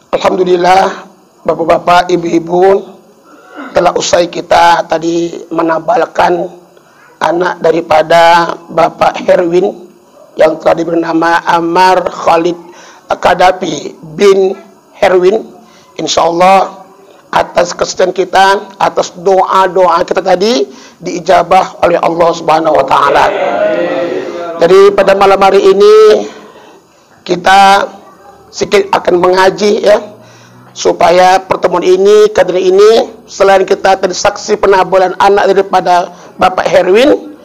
Alhamdulillah, bapak-bapak, ibu-ibu, telah usai kita tadi menabalkan anak daripada Bapak Herwin yang telah diberi nama Ammar Khalid Kadapi bin Herwin. Insyaallah atas kesediaan kita, atas doa-doa kita tadi diijabah oleh Allah Subhanahu wa taala. Jadi pada malam hari ini kita sedikit akan mengaji ya, supaya pertemuan ini, kader ini, selain kita tadi saksi penabulan anak daripada Bapak Herwin,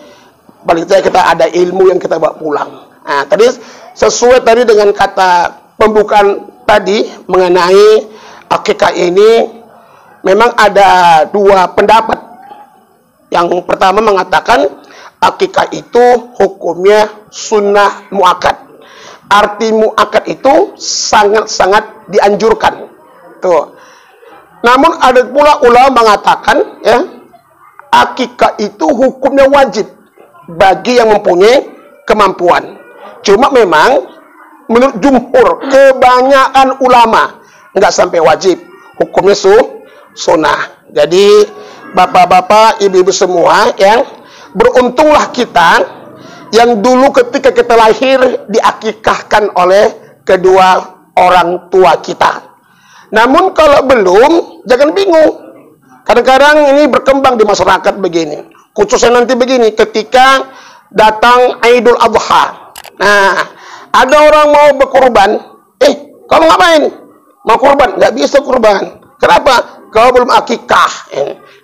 paling tidak kita ada ilmu yang kita bawa pulang. Nah, tadi sesuai tadi dengan kata pembukaan tadi mengenai akikah ini, memang ada dua pendapat. Yang pertama mengatakan akikah itu hukumnya sunnah muakkad. Arti muakkad itu sangat-sangat dianjurkan. Tuh. Namun ada pula ulama mengatakan ya, akikah itu hukumnya wajib bagi yang mempunyai kemampuan. Cuma memang menurut jumhur, kebanyakan ulama nggak sampai wajib, hukumnya sunnah. Jadi bapak-bapak, ibu-ibu semua ya, beruntunglah kita yang dulu ketika kita lahir diakikahkan oleh kedua orang tua kita. Namun kalau belum, jangan bingung. Kadang-kadang ini berkembang di masyarakat begini. Khususnya nanti begini, ketika datang Idul Adha. Nah, ada orang mau berkurban. Kamu ngapain? Mau kurban? Nggak bisa kurban. Kenapa? Kau belum akikah.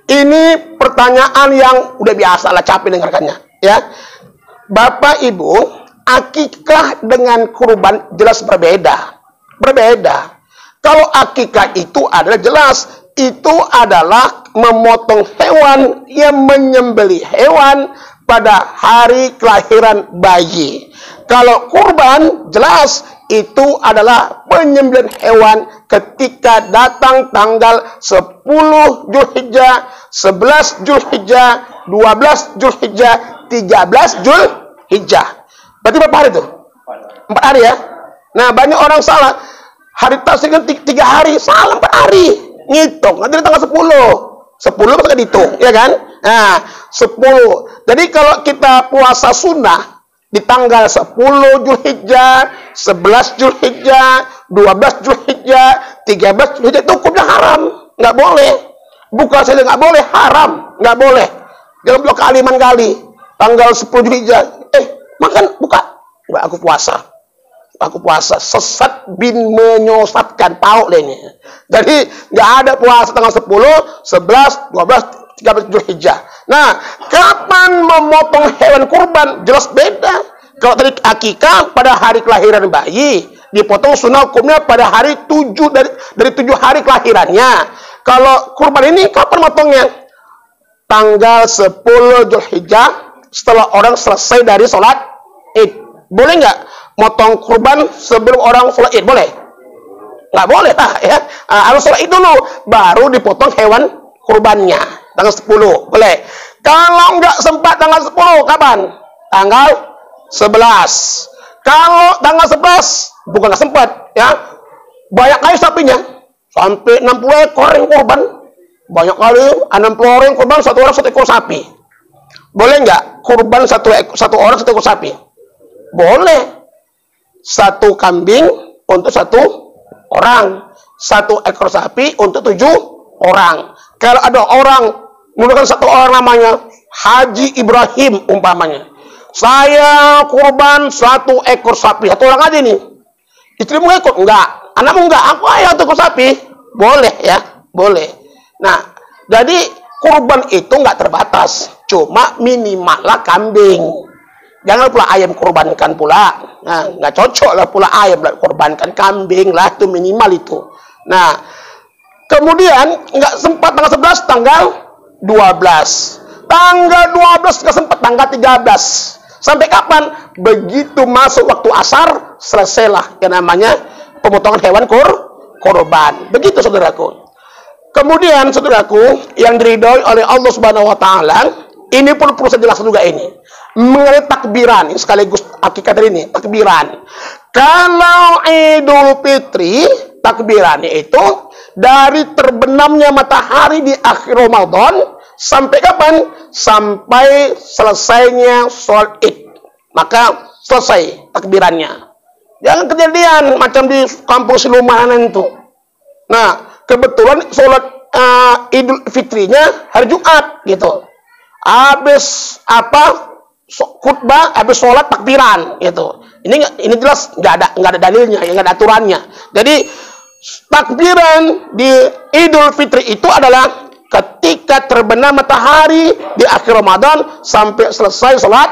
Ini pertanyaan yang udah biasa lah, capek dengarkannya. Ya, Bapak Ibu, akikah dengan kurban jelas berbeda. Berbeda. Kalau akikah itu adalah jelas, itu adalah memotong hewan, yang menyembelih hewan pada hari kelahiran bayi. Kalau kurban jelas itu adalah penyembelihan hewan ketika datang tanggal 10 Zulhijjah, 11 Zulhijjah, 12 Zulhijjah, 13 Zulhijjah. Berarti berapa hari itu? 4 hari ya. Nah, banyak orang salah. Hari tasrik kan 3 hari, salah 4 hari. Ngitung, nanti tanggal 10. 10 bisa dihitung, ya kan? Nah, 10. Jadi kalau kita puasa sunnah di tanggal 10 Zulhijjah, 11 Zulhijjah, 12 Zulhijjah, 13 Zulhijjah, itu hukumnya haram. Nggak boleh. Bukan saja nggak boleh, haram. Nggak boleh. Jangan blok kaliman kali. Tanggal 10 Zulhijjah, makan, buka. Nggak, aku puasa. Aku puasa. Sesat bin menyesatkan. Tahu deh ini. Jadi nggak ada puasa tanggal 10, 11, 12, 13 Zulhijjah. Nah, kapan memotong hewan kurban? Jelas beda. Kalau tadi akikah pada hari kelahiran bayi, dipotong sunnah hukumnya pada hari 7 dari 7 hari kelahirannya. Kalau kurban ini kapan motongnya? Tanggal 10 Zulhijjah, setelah orang selesai dari sholat Id. Boleh nggak motong kurban sebelum orang sholat Id? Boleh? Nggak boleh lah ya. Harus sholat Id dulu, baru dipotong hewan kurbannya. Tanggal 10, boleh. Kalau nggak sempat tanggal 10, kapan? Tanggal 11. Kalau tanggal 11, bukan nggak sempat, ya. Banyak kali sapinya. Sampai 60 ekor yang kurban. Banyak kali, 60 orang kurban, 1 orang 1 ekor sapi. Boleh nggak kurban 1 orang 1 ekor sapi? Boleh. 1 kambing untuk 1 orang. 1 ekor sapi untuk 7 orang. Kalau ada orang menggunakan 1 orang namanya Haji Ibrahim umpamanya, saya kurban 1 ekor sapi, 1 orang aja nih. Istrimu ikut? Enggak. Anakmu enggak? Aku aja 1 ekor sapi. Boleh ya, boleh. Nah, jadi kurban itu enggak terbatas, cuma minimal lah kambing. Jangan pula ayam kurbankan pula. Nah, enggak cocok lah pula ayam kurbankan, kambing lah, itu minimal itu. Nah, kemudian nggak sempat tanggal 11, tanggal 12. Tanggal 12 nggak sempat, tanggal 13. Sampai kapan? Begitu masuk waktu asar, selesailah yang namanya pemotongan hewan korban. Begitu saudaraku. Kemudian saudaraku, yang diridhoi oleh Allah Subhanahu wa taala, ini pun perlu saya jelaskan juga ini. Mengenai takbiran, ini sekaligus hakikat ini, takbiran. Kalau Idul Fitri takbirannya itu dari terbenamnya matahari di akhir Ramadan sampai kapan? Sampai selesainya sholat Id. Maka selesai takbirannya. Jangan kejadian macam di kampung Silumanan itu. Nah, kebetulan sholat Idul Fitrinya hari Jumat gitu. Habis khutbah, habis sholat takbiran gitu. Ini jelas nggak ada dalilnya, nggak ada aturannya. Jadi takbiran di Idul Fitri itu adalah ketika terbenam matahari di akhir Ramadan sampai selesai sholat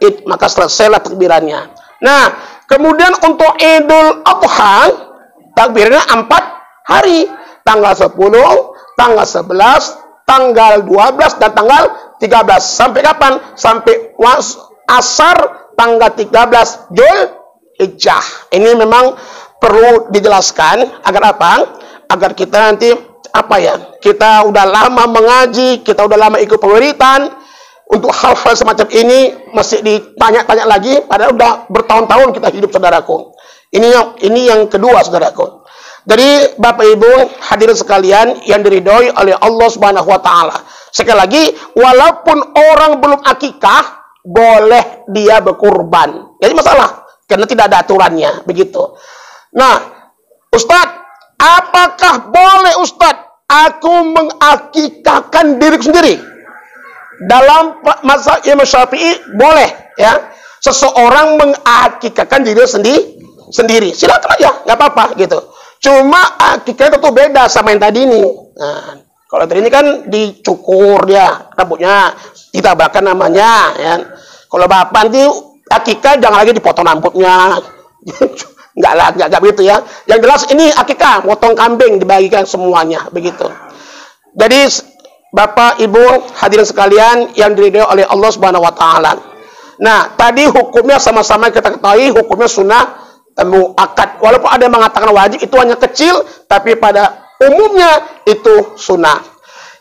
Id, maka selesailah takbirannya. Nah, kemudian untuk Idul Adha takbirannya 4 hari, tanggal 10, tanggal 11, tanggal 12 dan tanggal 13. Sampai kapan? Sampai asar tanggal 13 Zulhijjah. Ini memang perlu dijelaskan agar apa? Agar kita nanti kita udah lama mengaji, kita udah lama ikut pemberitaan, untuk hal-hal semacam ini masih ditanya-tanya lagi, padahal udah bertahun-tahun kita hidup, saudaraku. Ini yang kedua, saudaraku. Jadi Bapak Ibu hadirin sekalian yang diridhoi oleh Allah Subhanahu wa taala. Sekali lagi, walaupun orang belum akikah, boleh dia berkurban. Jadi masalah karena tidak ada aturannya, begitu. Nah, Ustadz, apakah boleh Ustadz aku mengakikahkan diriku sendiri? Dalam mazhab Imam Syafi'i boleh, ya. Seseorang mengakikahkan diri sendiri. Silakan aja, nggak apa-apa gitu. Cuma akikah itu beda sama yang tadi ini. Nah, kalau tadi ini kan dicukur dia rambutnya, ditabakan namanya, ya. Kalau bapak nanti akikah jangan lagi dipotong rambutnya. Enggak begitu ya. Yang jelas ini akikah, potong kambing dibagikan semuanya, begitu. Jadi Bapak Ibu hadirin sekalian yang diridhoi oleh Allah Subhanahu wa taala. Nah, tadi hukumnya sama-sama kita ketahui, hukumnya sunnah muakkad. Walaupun ada yang mengatakan wajib, itu hanya kecil, tapi pada umumnya itu sunnah.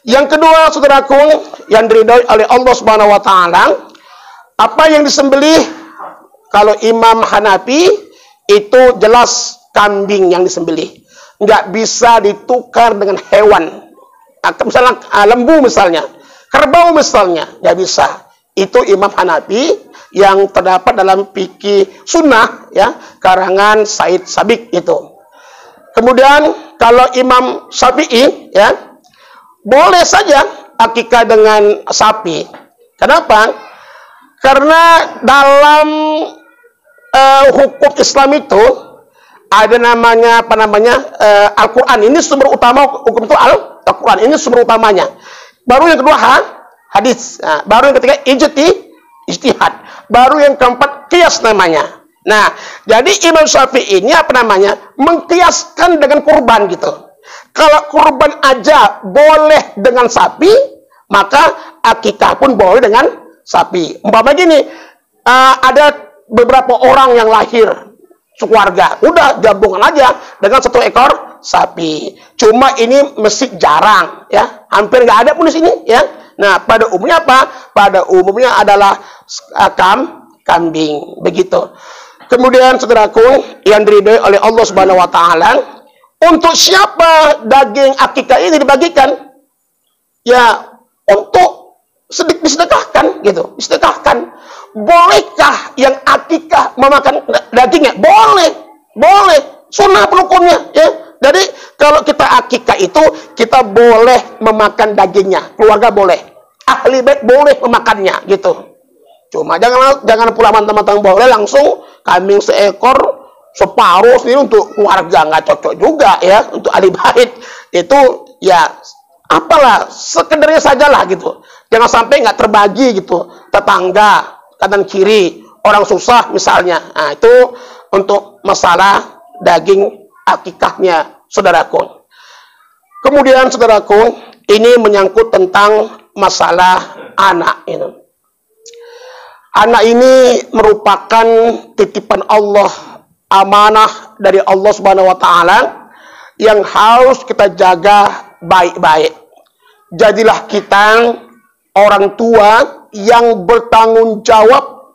Yang kedua, saudaraku yang diridhoi oleh Allah Subhanahu wa taala, apa yang disembelih? Kalau Imam Hanafi itu jelas kambing yang disembelih, nggak bisa ditukar dengan hewan. Misalnya lembu, misalnya kerbau, misalnya nggak bisa. Itu Imam Hanafi yang terdapat dalam fikih sunnah, ya, karangan Said Sabiq itu. Kemudian kalau Imam Syafi'i, ya, boleh saja akikah dengan sapi. Kenapa? Karena dalam hukum Islam itu ada namanya Al-Quran. Ini sumber utama hukum itu Al-Quran. Ini sumber utamanya. Baru yang kedua hadis. Nah, baru yang ketiga ijtihad. Baru yang keempat qiyas namanya. Nah, jadi Imam Syafi'i ini mengkiaskan dengan kurban gitu. Kalau kurban aja boleh dengan sapi, maka akikah pun boleh dengan sapi. Umpama gini, ada beberapa orang yang lahir sekeluarga, udah gabungan aja dengan 1 ekor sapi. Cuma ini masih jarang, ya, hampir nggak ada pun di sini, ya. Nah, pada umumnya apa? Pada umumnya adalah kambing, begitu. Kemudian saudaraku yang diridhoi oleh Allah Subhanahu wa taala, untuk siapa daging akikah ini dibagikan? Ya, untuk disedekahkan gitu, disedekahkan. Bolehkah yang akikah memakan dagingnya? Boleh. Sunnah hukumnya, ya. Jadi kalau kita akikah itu kita boleh memakan dagingnya, keluarga boleh, ahli bait boleh memakannya, gitu. Cuma jangan pula teman-teman boleh langsung kambing seekor separuh sendiri untuk keluarga, nggak cocok juga, ya. Untuk ahli bait itu ya apalah sekedarnya sajalah gitu. Jangan sampai nggak terbagi gitu, tetangga kanan kiri, orang susah misalnya. Nah, itu untuk masalah daging akikahnya, saudaraku. Kemudian saudaraku, ini menyangkut tentang masalah anak ini. Anak ini merupakan titipan Allah, amanah dari Allah Subhanahu wa taala yang harus kita jaga baik-baik. Jadilah kita orang tua yang bertanggung jawab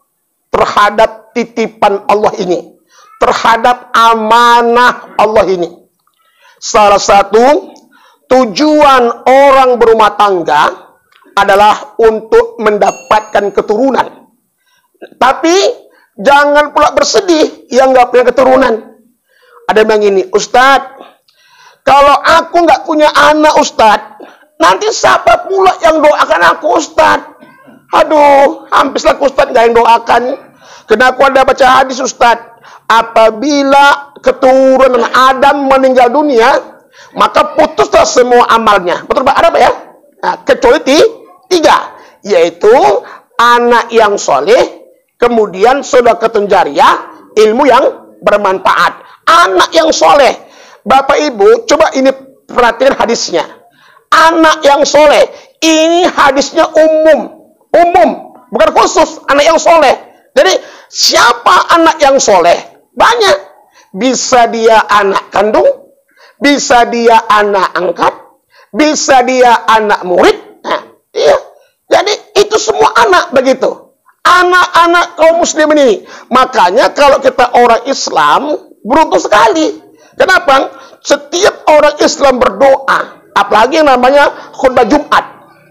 terhadap titipan Allah ini, terhadap amanah Allah ini. salah satu tujuan orang berumah tangga adalah untuk mendapatkan keturunan. Tapi jangan pula bersedih yang nggak punya keturunan. Ada yang bilang gini, Ustadz, kalau aku nggak punya anak Ustadz, nanti siapa pula yang doakan aku Ustadz? Aduh, hampir selaku Ustadz nggak yang doakan. Kenapa ada baca hadis Ustadz? Apabila keturunan Adam meninggal dunia, maka putuslah semua amalnya. Betul Pak? Ada apa ya? Nah, kecuali tiga, yaitu anak yang soleh, kemudian sedekatun jariyah, ilmu yang bermanfaat. Anak yang soleh, Bapak Ibu, coba ini perhatikan hadisnya. Anak yang soleh, ini hadisnya umum, bukan khusus anak yang soleh. Jadi siapa anak yang soleh? Banyak. Bisa dia anak kandung, bisa dia anak angkat, bisa dia anak murid. Nah, iya. Jadi itu semua anak begitu. Anak-anak kaum muslim ini. Makanya kalau kita orang Islam beruntung sekali. Kenapa? Setiap orang Islam berdoa, apalagi yang namanya khutbah Jumat,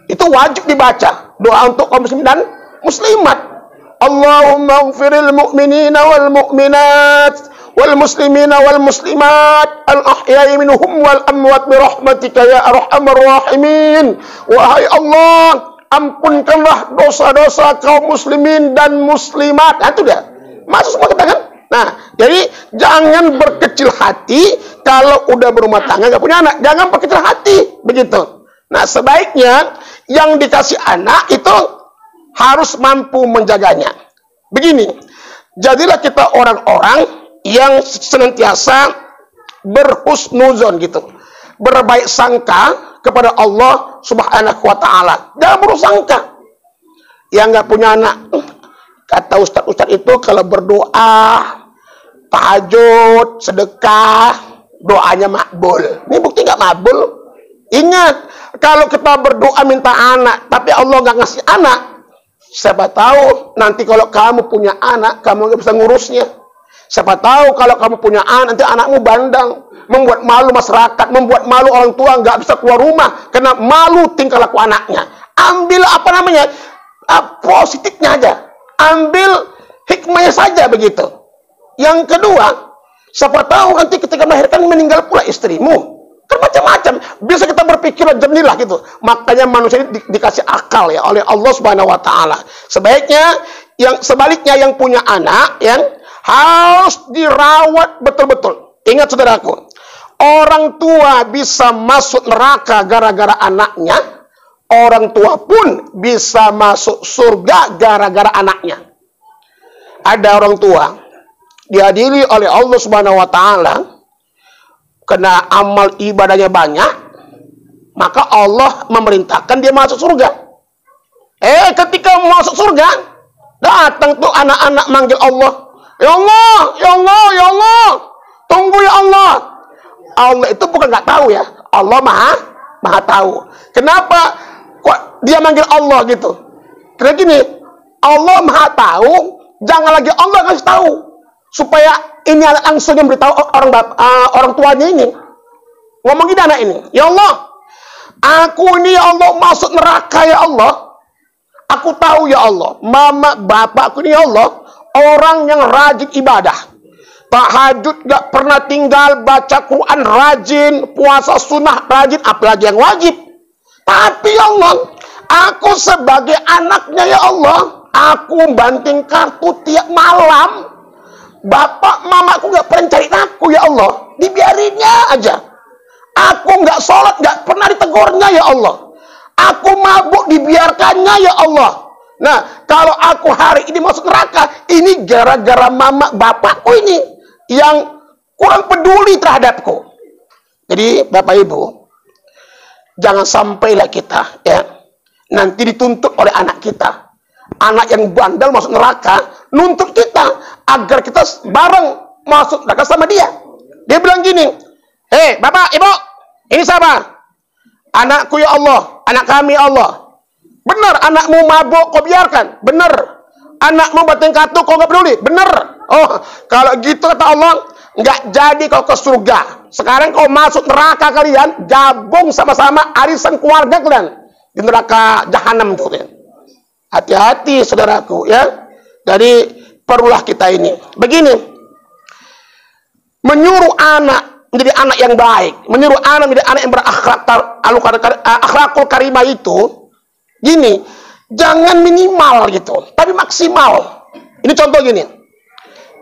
itu wajib dibaca. Doa untuk kaum muslim dan muslimat. Allahumma ighfiril mu'minina wal mu'minat wal muslimina wal muslimat al ahya'i minhum wal amwat bi rahmatika ya arhamar rahimin. Wahai Allah, ampunkanlah dosa-dosa kaum muslimin dan muslimat. Nah, itu dia. Masuk semua kita kan? Nah, jadi jangan berkecil hati kalau udah berumah tangga nggak punya anak. Jangan berkecil hati begitu. Nah, sebaiknya yang dikasih anak itu harus mampu menjaganya. Begini, jadilah kita orang-orang yang senantiasa berhusnuzon gitu, berbaik sangka kepada Allah Subhanahu wa Ta'ala. Jangan bersangka yang nggak punya anak. Kata ustadz itu kalau berdoa, tahajud, sedekah, doanya makbul. Ini bukti nggak makbul. Ingat, kalau kita berdoa minta anak, tapi Allah nggak ngasih anak, siapa tahu nanti kalau kamu punya anak, kamu nggak bisa ngurusnya. Siapa tahu kalau kamu punya anak, nanti anakmu bandang, membuat malu masyarakat, membuat malu orang tua, nggak bisa keluar rumah, karena malu tingkah laku anaknya. Ambil positifnya aja. Ambil hikmahnya saja begitu. Yang kedua, siapa tahu nanti ketika melahirkan meninggal pula istrimu. Kan macam-macam. Bisa kita berpikir jernih lah gitu. Makanya manusia ini dikasih akal ya oleh Allah Subhanahu wa Ta'ala. Sebaliknya yang punya anak yang harus dirawat betul-betul. Ingat saudaraku, orang tua bisa masuk neraka gara-gara anaknya, orang tua pun bisa masuk surga gara-gara anaknya. Ada orang tua diadili oleh Allah Subhanahu wa Ta'ala karena amal ibadahnya banyak, maka Allah memerintahkan dia masuk surga. Ketika masuk surga, datang tuh anak-anak manggil Allah, ya Allah, ya Allah, ya Allah, tunggu ya Allah. Allah itu bukan nggak tahu ya, Allah maha tahu. Kenapa kok dia manggil Allah gitu? Karena gini, Allah maha tahu, jangan lagi Allah kasih tahu supaya ini anak langsung yang beritahu orang tuanya ini. Ngomong gini anak ini, ya Allah, aku ini ya Allah masuk neraka ya Allah. Aku tahu ya Allah, mama bapakku ini ya Allah orang yang rajin ibadah, tahajud gak pernah tinggal, baca Quran rajin, puasa sunnah rajin, apalagi yang wajib. Tapi ya Allah, aku sebagai anaknya ya Allah, aku banting kartu tiap malam. Bapak mamaku gak pernah cari aku ya Allah, dibiarinnya aja. Aku gak sholat, gak pernah ditegurnya ya Allah. Aku mabuk, dibiarkannya ya Allah. Nah, kalau aku hari ini masuk neraka, ini gara-gara mama bapakku ini yang kurang peduli terhadapku. Jadi Bapak Ibu, jangan sampailah kita ya nanti dituntut oleh anak kita. Anak yang bandel masuk neraka, nuntut kita agar kita bareng masuk neraka sama dia. Dia bilang gini, Bapak, Ibu, ini siapa? Anakku ya Allah, anak kami ya Allah. Benar, anakmu mabuk kau biarkan. Benar, Anak mau banting kartu, kau nggak peduli. Bener. Oh, kalau gitu kata Allah, nggak jadi kau ke surga. Sekarang kau masuk neraka kalian, gabung sama-sama arisan keluarga kalian di neraka jahanam tuh. Hati-hati saudaraku ya. Jadi perlulah kita ini. Begini, menyuruh anak menjadi anak yang baik, menyuruh anak menjadi anak yang berakhlakul karimah itu, gini, jangan minimal gitu, tapi maksimal. Ini contoh gini.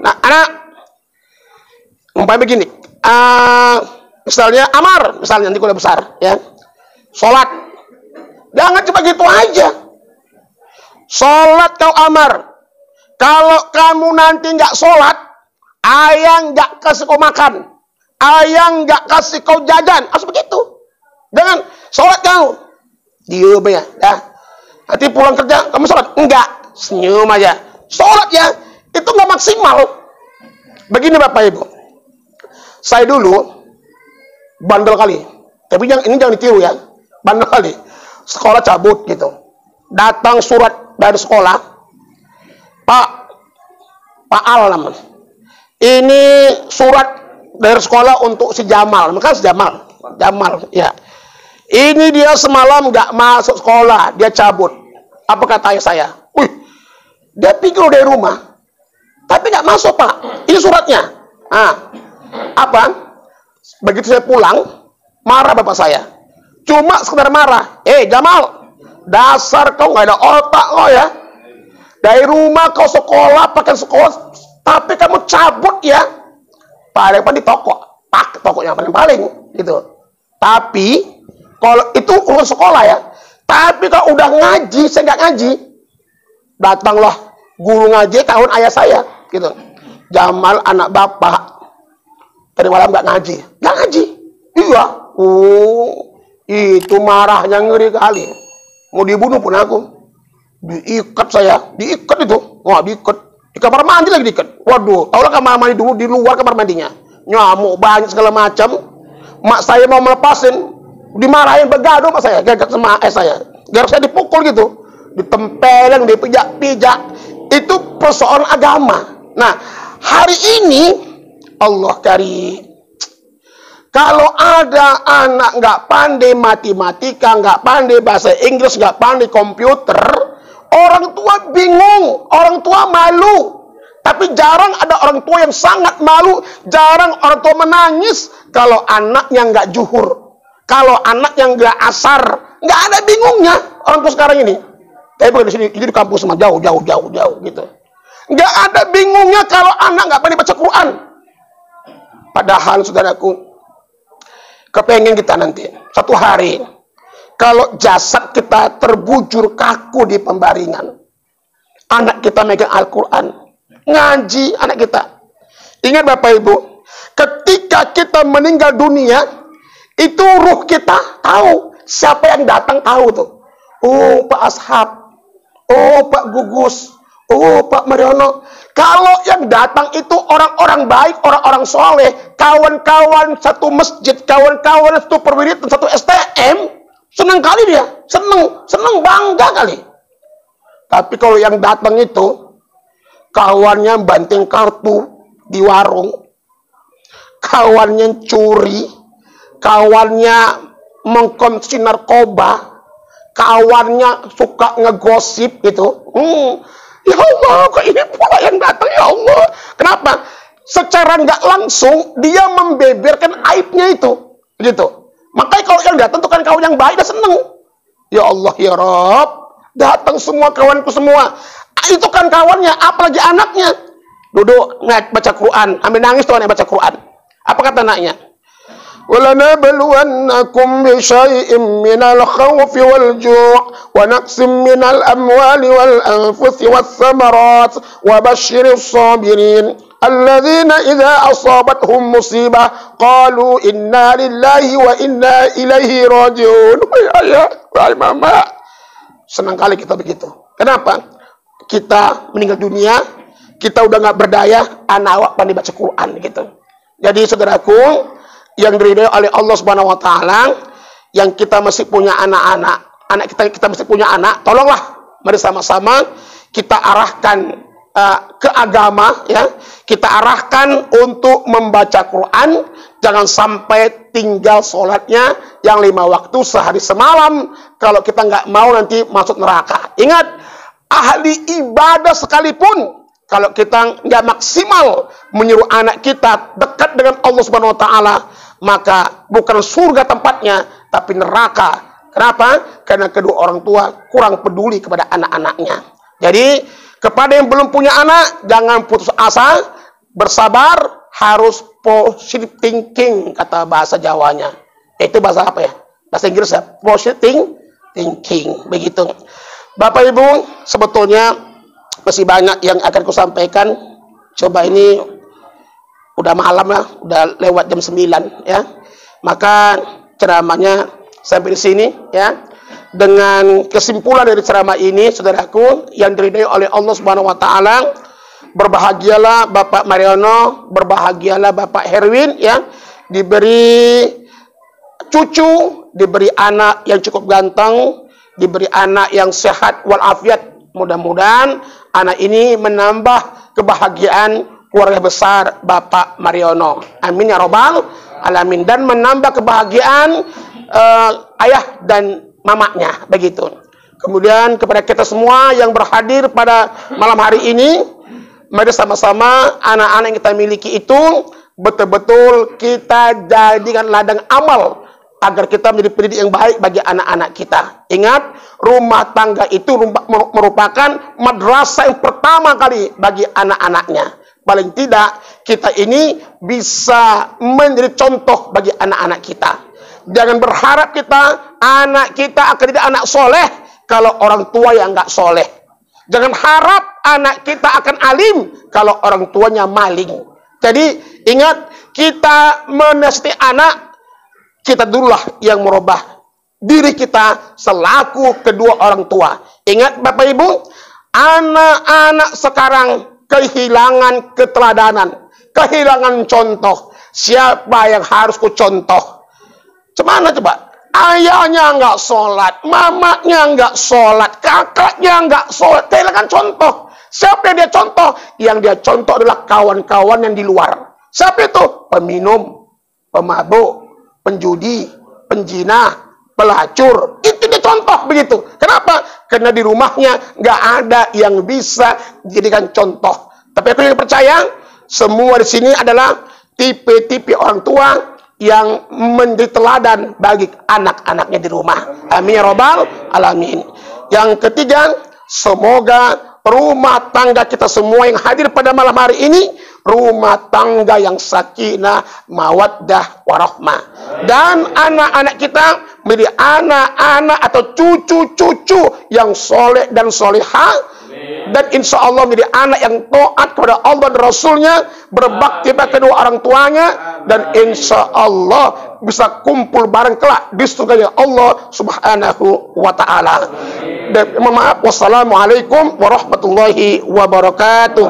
Nah, anak umpamanya begini, misalnya Amar, misalnya nanti udah besar, ya, sholat, jangan cuma gitu aja. Sholat kau Amar, kalau kamu nanti nggak sholat, ayah nggak kasih kau makan, ayah nggak kasih kau jajan, harus begitu. Jangan sholat kau, diam ya, nanti pulang kerja kamu sholat, enggak, senyum aja. Sholat ya, itu nggak maksimal. Begini Bapak Ibu, saya dulu bandel kali, tapi ini jangan ditiru ya, bandel kali. Sekolah cabut gitu, datang surat dari sekolah, Pak Al namanya, ini surat dari sekolah untuk si Jamal, maka si Jamal ya, ini dia semalam nggak masuk sekolah, dia cabut. Apa kata ayah saya? Dia pikir dari rumah, tapi nggak masuk Pak, ini suratnya. Apa? Begitu saya pulang, marah bapak saya, cuma sekedar marah. Jamal, dasar kau nggak ada otak kau ya. Dari rumah kau sekolah, pakai sekolah, tapi kamu cabut ya. Paling di toko, tokonya paling gitu. Tapi kalau itu urusan sekolah ya. Tapi kalau udah ngaji, saya nggak ngaji. Datanglah guru ngaji tahun ayah saya, gitu. Jamal anak bapak tadi malam nggak ngaji, Iya. Itu marahnya ngeri kali. Mau dibunuh pun aku. Diikat saya, diikat itu. Wah, diikat. Di kamar mandi lagi diikat. Waduh, tahulah kamar mandi dulu, di luar kamar mandinya. Nyamuk banyak segala macam. Mak saya mau melepasin, dimarahin begaduh mak saya, gagak sama saya. Gara saya dipukul gitu, ditempelin, dipijak-pijak. Itu persoalan agama. Nah, hari ini Allah karim. Kalau ada anak nggak pandai matematika, nggak pandai bahasa Inggris, nggak pandai komputer, orang tua bingung, orang tua malu. Tapi jarang ada orang tua yang sangat malu, jarang orang tua menangis kalau anaknya nggak juhur, kalau anaknya nggak asar, nggak ada bingungnya orang tua sekarang ini. Tapi bukan di sini, di kampus sama jauh gitu. Nggak ada bingungnya kalau anak nggak pandai baca Quran. Padahal saudaraku, kepengen kita nanti satu hari kalau jasad kita terbujur kaku di pembaringan, anak kita megang Al-Quran, ngaji anak kita. Ingat Bapak Ibu, ketika kita meninggal dunia, itu ruh kita tahu siapa yang datang, tahu tuh. Oh Pak Ashab, oh Pak Gugus, oh Pak Mariono. Kalau yang datang itu orang-orang baik, orang-orang soleh, kawan-kawan satu masjid, kawan-kawan satu perwiritan, satu STM, senang kali dia, senang bangga kali. Tapi kalau yang datang itu kawannya banting kartu di warung, kawannya curi, kawannya mengkonsumsi narkoba, kawannya suka ngegosip gitu. Ya Allah, kok ini pula yang datang, ya Allah. Kenapa? Secara nggak langsung dia membeberkan aibnya itu, gitu. Makanya kalau yang datang itu kan kawan yang baik, dia seneng. Ya Allah, ya Rob, datang semua kawanku semua. Itu kan kawannya, apalagi anaknya. Duduk baca Quran, ambil nangis tuh anak baca Quran. Apa kata anaknya? وَلَنَبْلُوَنَّكُمْ بِشَيْءٍ مِّنَ الْخَوْفِ وَالْجُوعِ وَنَقْصٍ مِّنَ الْأَمْوَالِ وَالْأَنفُسِ وَالثَّمَرَاتِ وَبَشِّرِ الصَّابِرِينَ الَّذِينَ إِذَا أَصَابَتْهُمْ مُصِيبَةٌ قَالُوا إِنَّا لِلَّهِ وَإِنَّا إِلَيْهِ رَاجِعُونَ. Wahai mama, senang kali kita begitu. Kenapa? Kita meninggal dunia, kita udah nggak berdaya, anak awak pandai baca Quran gitu. Jadi saudaraku, yang diridhoi oleh Allah Subhanahu wa taala, yang kita masih punya anak-anak, kita masih punya anak, tolonglah mari sama-sama kita arahkan ke agama, ya, kita arahkan untuk membaca Quran, jangan sampai tinggal sholatnya yang 5 waktu sehari semalam, kalau kita nggak mau nanti masuk neraka. Ingat, ahli ibadah sekalipun, kalau kita nggak maksimal menyuruh anak kita dekat dengan Allah Subhanahu Wa Taala, maka bukan surga tempatnya, tapi neraka. Kenapa? Karena kedua orang tua kurang peduli kepada anak-anaknya. Jadi, kepada yang belum punya anak, jangan putus asa, bersabar, harus positive thinking, kata bahasa Jawanya. Itu bahasa apa ya? Bahasa Inggris ya? Positive thinking, begitu. Bapak Ibu, sebetulnya masih banyak yang akan kusampaikan. Coba ini udah malam ya, udah lewat jam 9 ya. Maka ceramahnya sampai di sini ya. Dengan kesimpulan dari ceramah ini, saudaraku yang diridhai oleh Allah Subhanahu Wa Taala, berbahagialah Bapak Mariono, berbahagialah Bapak Herwin ya, diberi cucu, diberi anak yang cukup ganteng, diberi anak yang sehat walafiat. Mudah-mudahan anak ini menambah kebahagiaan keluarga besar Bapak Mariono. Amin ya robbal alamin. Dan menambah kebahagiaan ayah dan mamanya, begitu. Kemudian kepada kita semua yang berhadir pada malam hari ini, mari sama-sama anak-anak yang kita miliki itu betul-betul kita jadikan ladang amal agar kita menjadi pendidik yang baik bagi anak-anak kita. Ingat, rumah tangga itu merupakan madrasah yang pertama kali bagi anak-anaknya. Paling tidak kita ini bisa menjadi contoh bagi anak-anak kita. Jangan berharap anak kita akan jadi anak soleh kalau orang tua yang nggak soleh. Jangan harap anak kita akan alim kalau orang tuanya maling. Jadi ingat, kita menasihati anak, kita dululah yang merubah diri kita selaku kedua orang tua. Ingat Bapak Ibu, anak-anak sekarang kehilangan keteladanan, kehilangan contoh. Siapa yang harus ku contoh? Cemana coba? Ayahnya nggak sholat, mamanya nggak sholat, kakaknya nggak sholat. Kehilangan contoh. Siapa yang dia contoh? Yang dia contoh adalah kawan-kawan yang di luar. Siapa itu? Peminum, pemabuk, penjudi, penjina, pelacur. Itu dia contoh begitu. Kenapa? Karena di rumahnya nggak ada yang bisa dijadikan contoh. Tapi aku yang percaya, semua di sini adalah tipe-tipe orang tua yang menjadi teladan bagi anak-anaknya di rumah. Amin ya robbal alamin. Yang ketiga, semoga rumah tangga kita semua yang hadir pada malam hari ini, rumah tangga yang sakinah, mawaddah, warahmah. Dan anak-anak kita menjadi anak-anak atau cucu-cucu yang soleh dan solehah. Dan insya Allah menjadi anak yang taat kepada Allah dan Rasulnya, berbakti pada kedua orang tuanya, dan insya Allah bisa kumpul bareng kelak di surganya Allah Subhanahu wa Ta'ala. Dan maaf, wassalamualaikum warahmatullahi wabarakatuh.